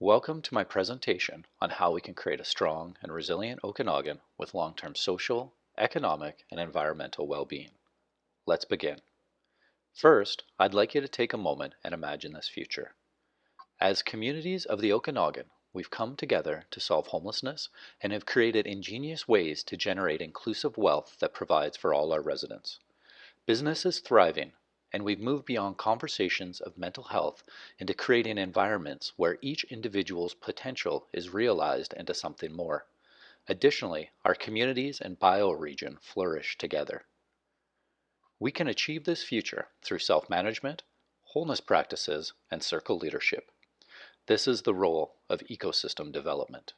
Welcome to my presentation on how we can create a strong and resilient Okanagan with long-term social, economic, and environmental well-being. Let's begin. First, I'd like you to take a moment and imagine this future. As communities of the Okanagan, we've come together to solve homelessness and have created ingenious ways to generate inclusive wealth that provides for all our residents. Business is thriving, and we've moved beyond conversations of mental health into creating environments where each individual's potential is realized into something more. Additionally, our communities and bioregion flourish together. We can achieve this future through self-management, wholeness practices, and circle leadership. This is the role of ecosystem development.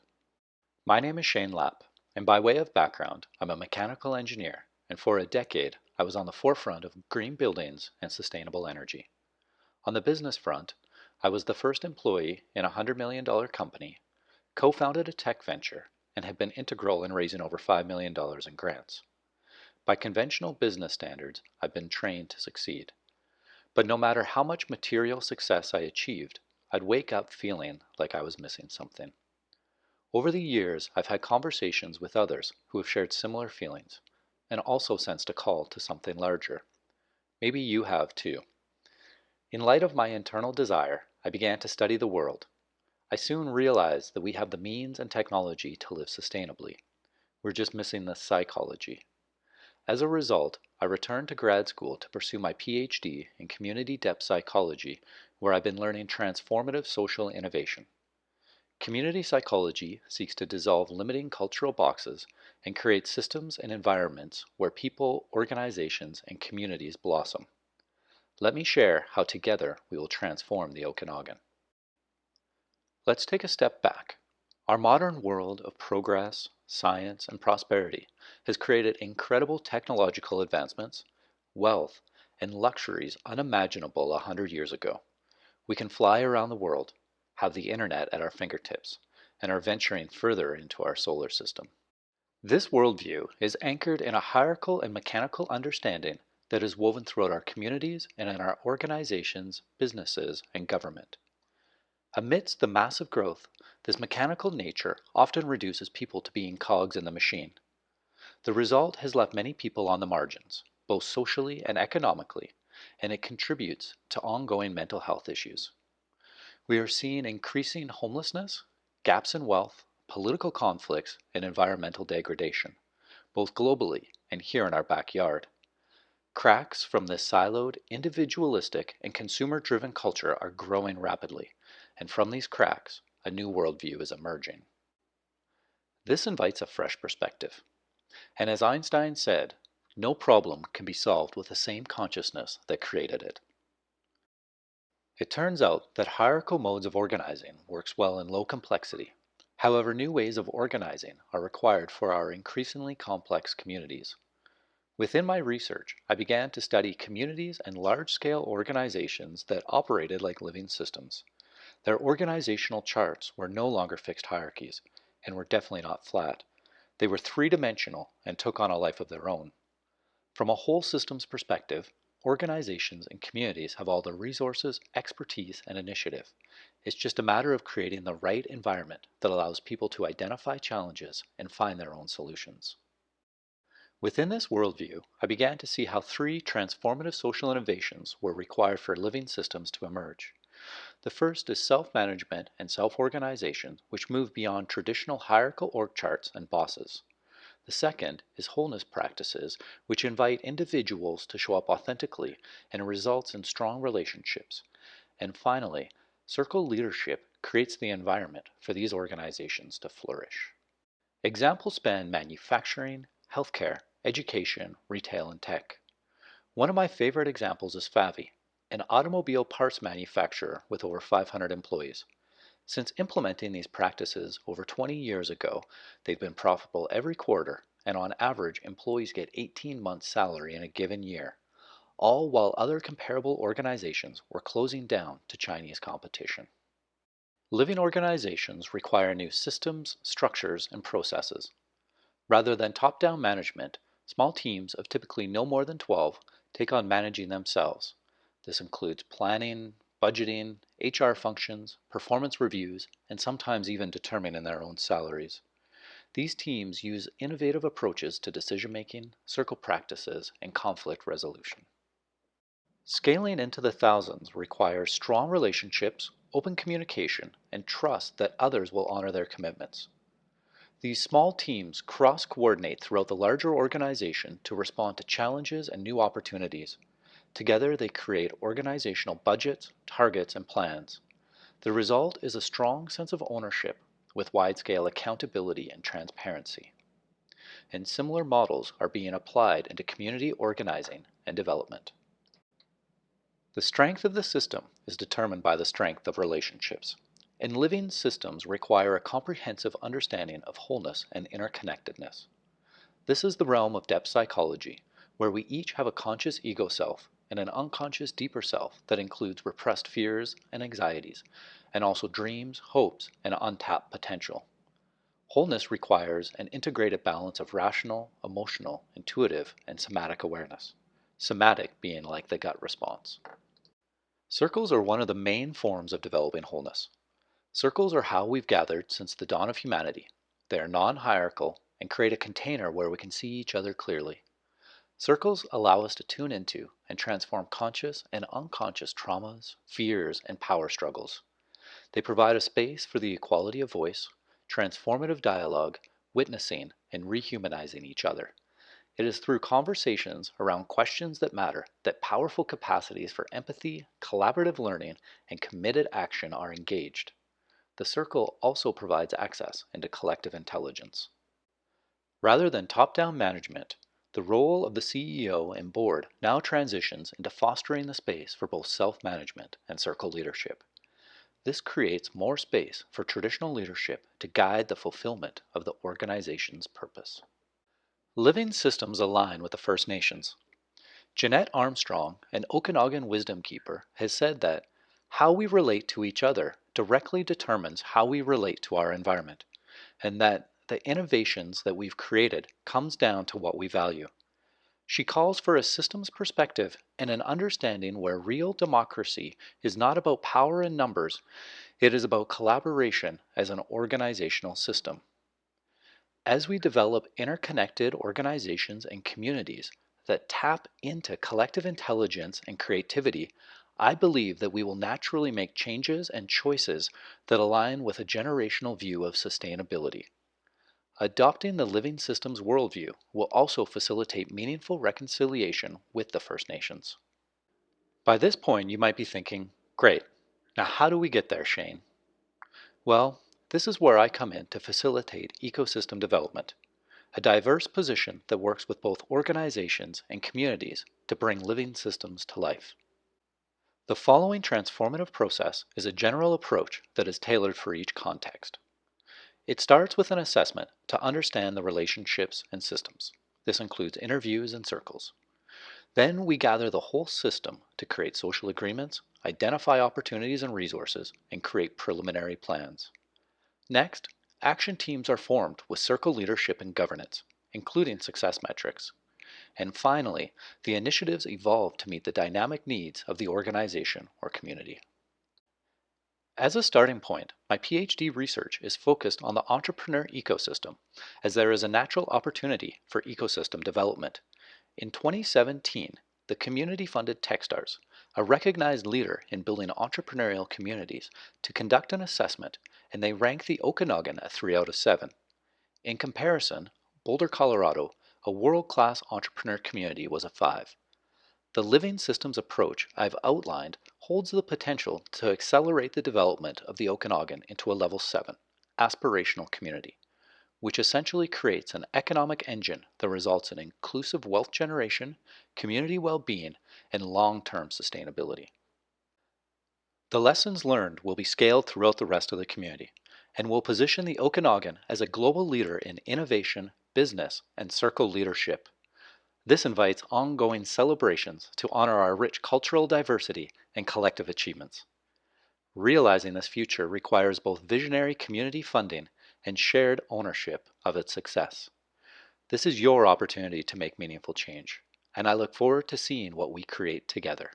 My name is Shane Lapp, and by way of background, I'm a mechanical engineer, and for a decade, I was on the forefront of green buildings and sustainable energy. On the business front, I was the first employee in a $100 million company, co-founded a tech venture, and have been integral in raising over $5 million in grants. By conventional business standards, I've been trained to succeed. But no matter how much material success I achieved, I'd wake up feeling like I was missing something. Over the years, I've had conversations with others who have shared similar feelings, and also sensed a call to something larger. Maybe you have too. In light of my internal desire, I began to study the world. I soon realized that we have the means and technology to live sustainably. We're just missing the psychology. As a result, I returned to grad school to pursue my PhD in community depth psychology, where I've been learning transformative social innovation. Community psychology seeks to dissolve limiting cultural boxes and create systems and environments where people, organizations, and communities blossom. Let me share how together we will transform the Okanagan. Let's take a step back. Our modern world of progress, science, and prosperity has created incredible technological advancements, wealth, and luxuries unimaginable 100 years ago. We can fly around the world, have the internet at our fingertips, and are venturing further into our solar system. This worldview is anchored in a hierarchical and mechanical understanding that is woven throughout our communities and in our organizations, businesses, and government. Amidst the massive growth, this mechanical nature often reduces people to being cogs in the machine. The result has left many people on the margins, both socially and economically, and it contributes to ongoing mental health issues. We are seeing increasing homelessness, gaps in wealth, political conflicts, and environmental degradation, both globally and here in our backyard. Cracks from this siloed, individualistic, and consumer-driven culture are growing rapidly, and from these cracks, a new worldview is emerging. This invites a fresh perspective. And as Einstein said, no problem can be solved with the same consciousness that created it. It turns out that hierarchical modes of organizing works well in low complexity. However, new ways of organizing are required for our increasingly complex communities. Within my research, I began to study communities and large-scale organizations that operated like living systems. Their organizational charts were no longer fixed hierarchies, and were definitely not flat. They were three-dimensional and took on a life of their own. From a whole systems perspective, organizations and communities have all the resources, expertise, and initiative. It's just a matter of creating the right environment that allows people to identify challenges and find their own solutions. Within this worldview, I began to see how three transformative social innovations were required for living systems to emerge. The first is self-management and self-organization, which move beyond traditional hierarchical org charts and bosses. The second is wholeness practices, which invite individuals to show up authentically and results in strong relationships. And finally, circle leadership creates the environment for these organizations to flourish. Examples span manufacturing, healthcare, education, retail, and tech. One of my favorite examples is Favi, an automobile parts manufacturer with over 500 employees. Since implementing these practices over 20 years ago, they've been profitable every quarter, and on average, employees get 18 months' salary in a given year, all while other comparable organizations were closing down to Chinese competition. Living organizations require new systems, structures, and processes. Rather than top-down management, small teams of typically no more than 12 take on managing themselves. This includes planning, budgeting, HR functions, performance reviews, and sometimes even determining their own salaries. These teams use innovative approaches to decision making, circle practices, and conflict resolution. Scaling into the thousands requires strong relationships, open communication, and trust that others will honor their commitments. These small teams cross-coordinate throughout the larger organization to respond to challenges and new opportunities. Together, they create organizational budgets, targets, and plans. The result is a strong sense of ownership with wide-scale accountability and transparency. And similar models are being applied into community organizing and development. The strength of the system is determined by the strength of relationships. And living systems require a comprehensive understanding of wholeness and interconnectedness. This is the realm of depth psychology, where we each have a conscious ego self and an unconscious deeper self that includes repressed fears and anxieties, and also dreams, hopes, and untapped potential. Wholeness requires an integrated balance of rational, emotional, intuitive, and somatic awareness. Somatic being like the gut response. Circles are one of the main forms of developing wholeness. Circles are how we've gathered since the dawn of humanity. They are non-hierarchical and create a container where we can see each other clearly. Circles allow us to tune into and transform conscious and unconscious traumas, fears, and power struggles. They provide a space for the equality of voice, transformative dialogue, witnessing, and rehumanizing each other. It is through conversations around questions that matter that powerful capacities for empathy, collaborative learning, and committed action are engaged. The circle also provides access into collective intelligence. Rather than top-down management, the role of the CEO and board now transitions into fostering the space for both self-management and circle leadership. This creates more space for traditional leadership to guide the fulfillment of the organization's purpose. Living systems align with the First Nations. Jeannette Armstrong, an Okanagan wisdom keeper, has said that how we relate to each other directly determines how we relate to our environment, and that the innovations that we've created comes down to what we value. She calls for a systems perspective and an understanding where real democracy is not about power and numbers, it is about collaboration as an organizational system. As we develop interconnected organizations and communities that tap into collective intelligence and creativity, I believe that we will naturally make changes and choices that align with a generational view of sustainability. Adopting the living systems worldview will also facilitate meaningful reconciliation with the First Nations. By this point, you might be thinking, great, now how do we get there, Shane? Well, this is where I come in to facilitate ecosystem development, a diverse position that works with both organizations and communities to bring living systems to life. The following transformative process is a general approach that is tailored for each context. It starts with an assessment to understand the relationships and systems. This includes interviews and circles. Then we gather the whole system to create social agreements, identify opportunities and resources, and create preliminary plans. Next, action teams are formed with circle leadership and governance, including success metrics. And finally, the initiatives evolve to meet the dynamic needs of the organization or community. As a starting point, my PhD research is focused on the entrepreneur ecosystem, as there is a natural opportunity for ecosystem development. In 2017, the community-funded Techstars, a recognized leader in building entrepreneurial communities, to conduct an assessment, and they ranked the Okanagan a 3 out of 7. In comparison, Boulder, Colorado, a world-class entrepreneur community, was a 5. The living systems approach I've outlined holds the potential to accelerate the development of the Okanagan into a level 7, aspirational community, which essentially creates an economic engine that results in inclusive wealth generation, community well-being, and long-term sustainability. The lessons learned will be scaled throughout the rest of the community, and will position the Okanagan as a global leader in innovation, business, and circle leadership. This invites ongoing celebrations to honor our rich cultural diversity and collective achievements. Realizing this future requires both visionary community funding and shared ownership of its success. This is your opportunity to make meaningful change, and I look forward to seeing what we create together.